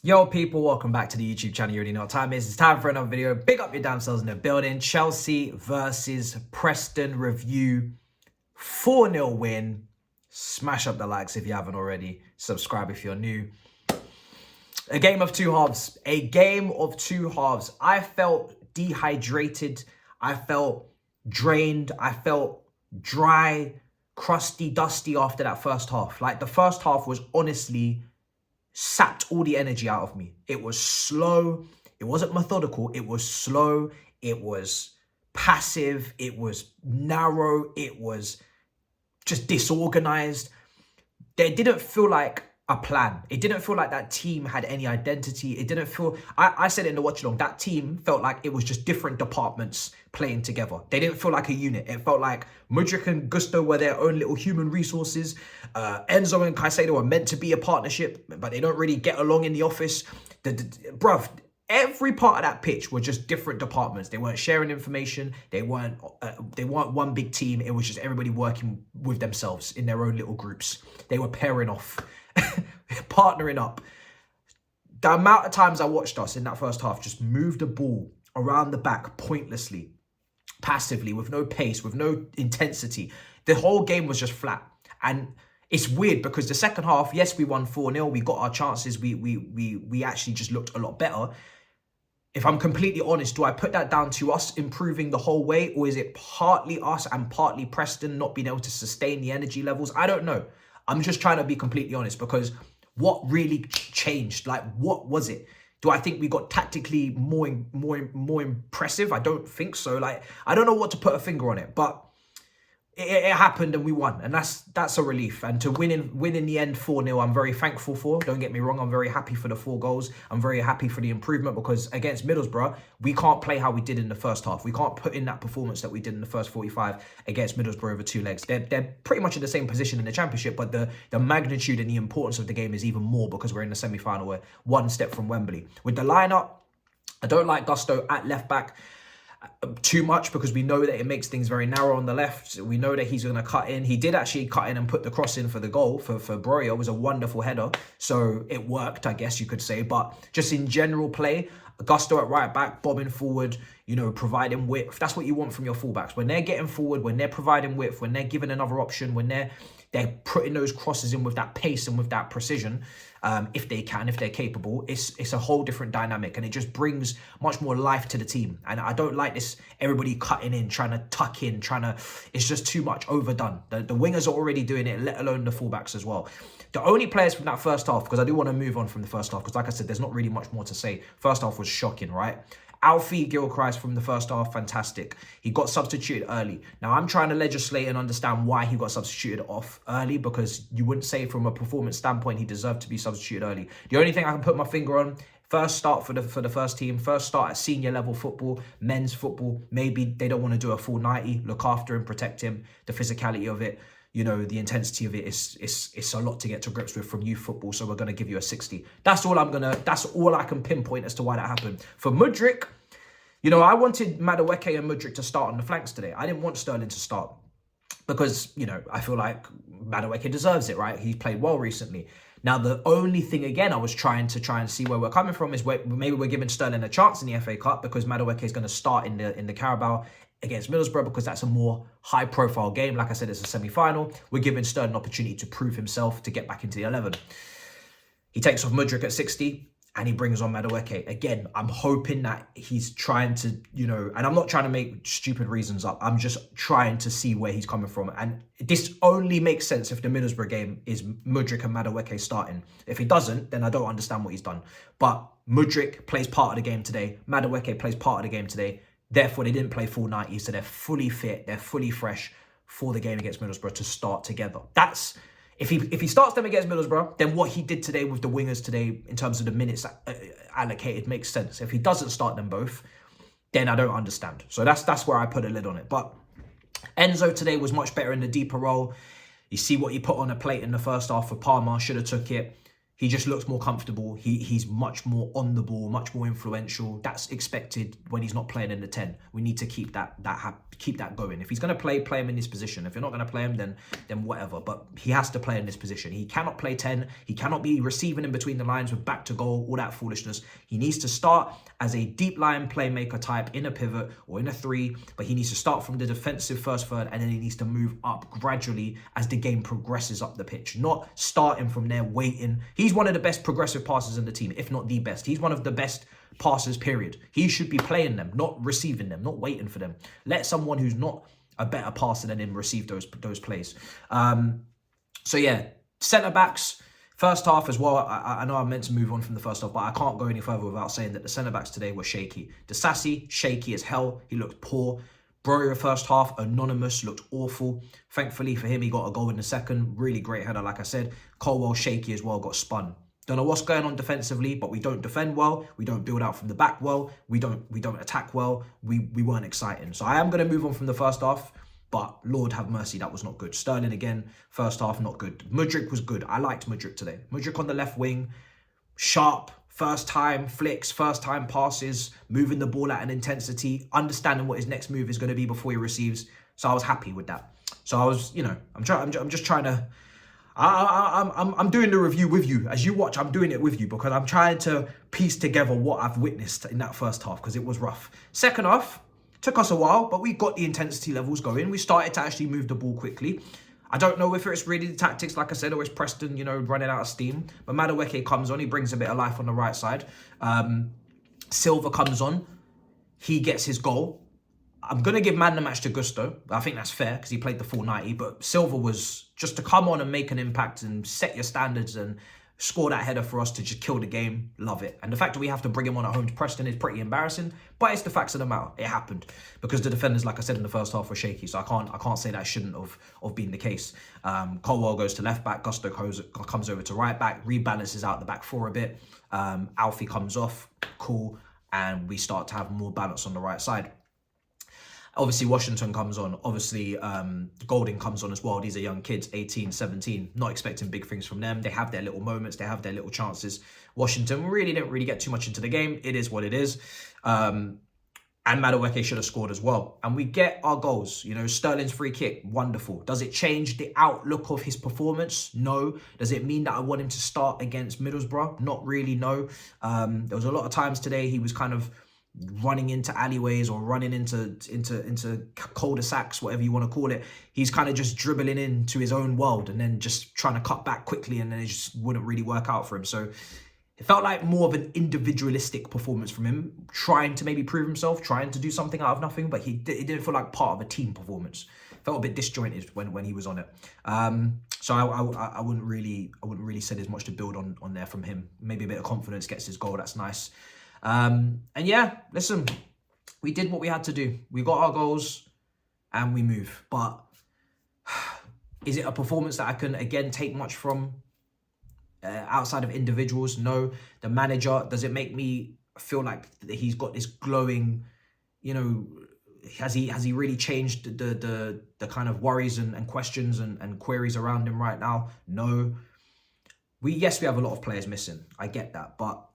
Yo people, welcome back to the YouTube channel. You already know what time it is. It's time for another video. Big up your damn selves in the building. Chelsea versus Preston review. 4-0 win. Smash up the likes if you haven't already. Subscribe if you're new. A game of two halves. A game of two halves. I felt dehydrated. I felt drained. I felt dry, crusty, dusty after that first half. Like the first half was honestly sapped all the energy out of me. It was slow. It wasn't methodical. It was slow. It was passive. It was narrow. It was just disorganized. There didn't feel like a plan. It didn't feel like that team had any identity. It didn't feel, I said it in the watch along, that team felt like it was just different departments playing together. They didn't feel like a unit. It felt like Mudryk and Gusto were their own little human resources. Enzo and Caicedo were meant to be a partnership, but they don't really get along in the office. Bruv, every part of that pitch were just different departments. They weren't sharing information. They weren't one big team. It was just everybody working with themselves in their own little groups. They were pairing off, partnering up. The amount of times I watched us in that first half just move the ball around the back pointlessly, passively, with no pace, with no intensity. The whole game was just flat. And it's weird because the second half, yes, we won 4-0. We got our chances. We actually just looked a lot better. If I'm completely honest, do I put that down to us improving the whole way? Or is it partly us and partly Preston not being able to sustain the energy levels? I don't know. I'm just trying to be completely honest, because what really changed? Like, what was it? Do I think we got tactically more impressive? I don't think so. Like, I don't know what to put a finger on it, but it happened and we won, and that's a relief. And to win in the end 4-0, I'm very thankful for. Don't get me wrong, I'm very happy for the 4 goals. I'm very happy for the improvement, because against Middlesbrough, we can't play how we did in the first half. We can't put in that performance that we did in the first 45 against Middlesbrough over 2 legs. They're pretty much in the same position in the Championship, but the magnitude and the importance of the game is even more because we're in the semi-final. We're 1 step from Wembley. With the lineup, I don't like Gusto at left back too much, because we know that it makes things very narrow on the left. We know that he's going to cut in. He did actually cut in and put the cross in for the goal for Broja. It was a wonderful header, so it worked, I guess you could say. But just in general play, Gusto at right back, bobbing forward, you know, providing width. That's what you want from your fullbacks. When they're getting forward, when they're providing width, when they're giving another option, when they're putting those crosses in with that pace and with that precision, if they can, if they're capable, it's a whole different dynamic, and it just brings much more life to the team. And I don't like this, everybody cutting in, trying to tuck in, it's just too much overdone. The wingers are already doing it, let alone the fullbacks as well. The only players from that first half, because I do want to move on from the first half, because like I said, there's not really much more to say. First half was shocking, right? Alfie Gilchrist from the first half, fantastic. He got substituted early. Now, I'm trying to legislate and understand why he got substituted off early, because you wouldn't say from a performance standpoint he deserved to be substituted early. The only thing I can put my finger on, first start for the first team, first start at senior level football, men's football. Maybe they don't want to do a full 90, look after him, protect him, the physicality of it. You know, the intensity of it is a lot to get to grips with from youth football, so we're going to give you a 60. That's all I can pinpoint as to why that happened. For Mudryk, you know, I wanted Madueke and Mudryk to start on the flanks today. I didn't want Sterling to start because, you know, I feel like Madueke deserves it, right? He's played well recently. Now, the only thing, again, I was trying to see where we're coming from is maybe we're giving Sterling a chance in the FA Cup because Madueke is going to start in the Carabao against Middlesbrough, because that's a more high-profile game. Like I said, it's a semi-final. We're giving Sterling an opportunity to prove himself, to get back into the 11. He takes off Mudryk at 60, and he brings on Madueke. Again, I'm hoping that he's trying to, you know, and I'm not trying to make stupid reasons up. I'm just trying to see where he's coming from. And this only makes sense if the Middlesbrough game is Mudryk and Madueke starting. If he doesn't, then I don't understand what he's done. But Mudryk plays part of the game today. Madueke plays part of the game today. Therefore, they didn't play full 90, so they're fully fit, they're fully fresh for the game against Middlesbrough to start together. That's, if he starts them against Middlesbrough, then what he did today with the wingers today in terms of the minutes allocated makes sense. If he doesn't start them both, then I don't understand. So that's where I put a lid on it. But Enzo today was much better in the deeper role. You see what he put on a plate in the first half for Palmer, should have took it. He just looks more comfortable. He's much more on the ball, much more influential. That's expected when he's not playing in the 10. We need to keep that going. If he's going to play him in this position. If you're not going to play him, then whatever. But he has to play in this position. He cannot play 10. He cannot be receiving in between the lines with back to goal, all that foolishness. He needs to start as a deep line playmaker type in a pivot or in a 3. But he needs to start from the defensive first third, and then he needs to move up gradually as the game progresses up the pitch. Not starting from there, waiting. He's one of the best progressive passers in the team, if not the best. He's one of the best passers, period. He should be playing them, not receiving them, not waiting for them. Let someone who's not a better passer than him receive those plays. So yeah, centre-backs, first half as well. I know I meant to move on from the first half, but I can't go any further without saying that the centre-backs today were shaky. Disasi, shaky as hell. He looked poor. Broja first half, anonymous, looked awful. Thankfully for him, he got a goal in the second. Really great header, like I said. Colwell shaky as well, got spun. Don't know what's going on defensively, but we don't defend well. We don't build out from the back well. We don't attack well. We weren't exciting. So I am going to move on from the first half, but Lord have mercy, that was not good. Sterling again, first half, not good. Mudryk was good. I liked Mudryk today. Mudryk on the left wing, sharp, first time flicks, first time passes, moving the ball at an intensity, understanding what his next move is going to be before he receives. So I was happy with that. So I was, I'm just trying to, I'm doing the review with you. As you watch, I'm doing it with you because I'm trying to piece together what I've witnessed in that first half because it was rough. Second half, took us a while, but we got the intensity levels going. We started to actually move the ball quickly. I don't know if it's really the tactics, like I said, or it's Preston, running out of steam. But Madueke comes on. He brings a bit of life on the right side. Silva comes on. He gets his goal. I'm going to give man the match to Gusto. I think that's fair because he played the full 90. But Silva was just to come on and make an impact and set your standards and score that header for us to just kill the game. Love it. And the fact that we have to bring him on at home to Preston is pretty embarrassing, but it's the facts of the matter. It happened because the defenders, like I said in the first half, were shaky. So I can't say that shouldn't have been the case. Colwell goes to left back. Gusto comes over to right back, rebalances out the back four a bit. Alfie comes off, cool, and we start to have more balance on the right side. Obviously, Washington comes on. Obviously, Golding comes on as well. These are young kids, 18, 17. Not expecting big things from them. They have their little moments. They have their little chances. Washington really didn't get too much into the game. It is what it is. And Madueke should have scored as well. And we get our goals. Sterling's free kick, wonderful. Does it change the outlook of his performance? No. Does it mean that I want him to start against Middlesbrough? Not really, no. There was a lot of times today he was kind of running into alleyways or running into cul-de-sacs, whatever you want to call it. He's kind of just dribbling into his own world and then just trying to cut back quickly, and then it just wouldn't really work out for him. So it felt like more of an individualistic performance from him, trying to maybe prove himself, trying to do something out of nothing, but it didn't feel like part of a team performance. Felt a bit disjointed when he was on it. So I wouldn't really say there's much to build on there from him. Maybe a bit of confidence, gets his goal, that's nice. And yeah, listen, we did what we had to do. We got our goals and we move. But is it a performance that I can, again, take much from outside of individuals? No. The manager, does it make me feel like he's got this glowing, has he really changed the kind of worries and questions and queries around him right now? No. Yes, we have a lot of players missing. I get that. But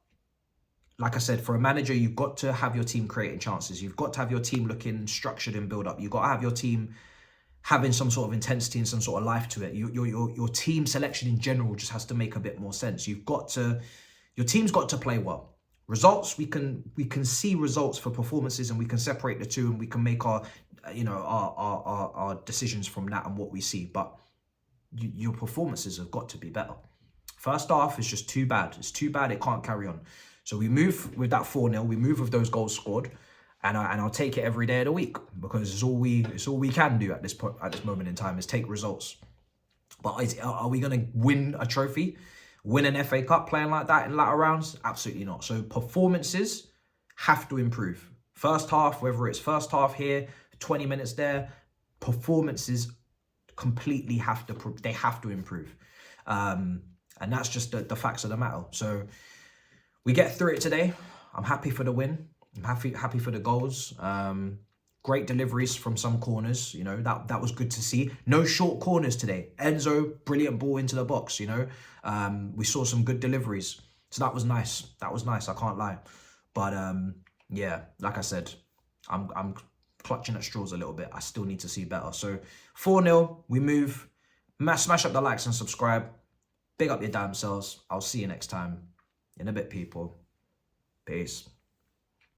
like I said, for a manager, you've got to have your team creating chances. You've got to have your team looking structured and build up. You've got to have your team having some sort of intensity and some sort of life to it. Your team selection in general just has to make a bit more sense. Your team's got to play well. Results, we can see results for performances, and we can separate the two, and we can make our decisions from that and what we see. But your performances have got to be better. First half is just too bad. It's too bad. It can't carry on. So we move with that 4-0. We move with those goals scored, and I'll take it every day of the week because it's all we can do at this moment in time is take results. But are we going to win a trophy, win an FA Cup playing like that in latter rounds? Absolutely not. So performances have to improve. First half, whether it's first half here, 20 minutes there, performances completely have to improve, and that's just the facts of the matter. So we get through it today. I'm happy for the win. I'm happy for the goals. great deliveries from some corners, you know, that was good to see. No short corners today. Enzo, brilliant ball into the box, you know. We saw some good deliveries. So that was nice. That was nice, I can't lie. But yeah, like I said, I'm clutching at straws a little bit. I still need to see better. So 4-0, we move. Smash up the likes and subscribe. Big up your damn selves. I'll see you next time. In a bit, people. Peace.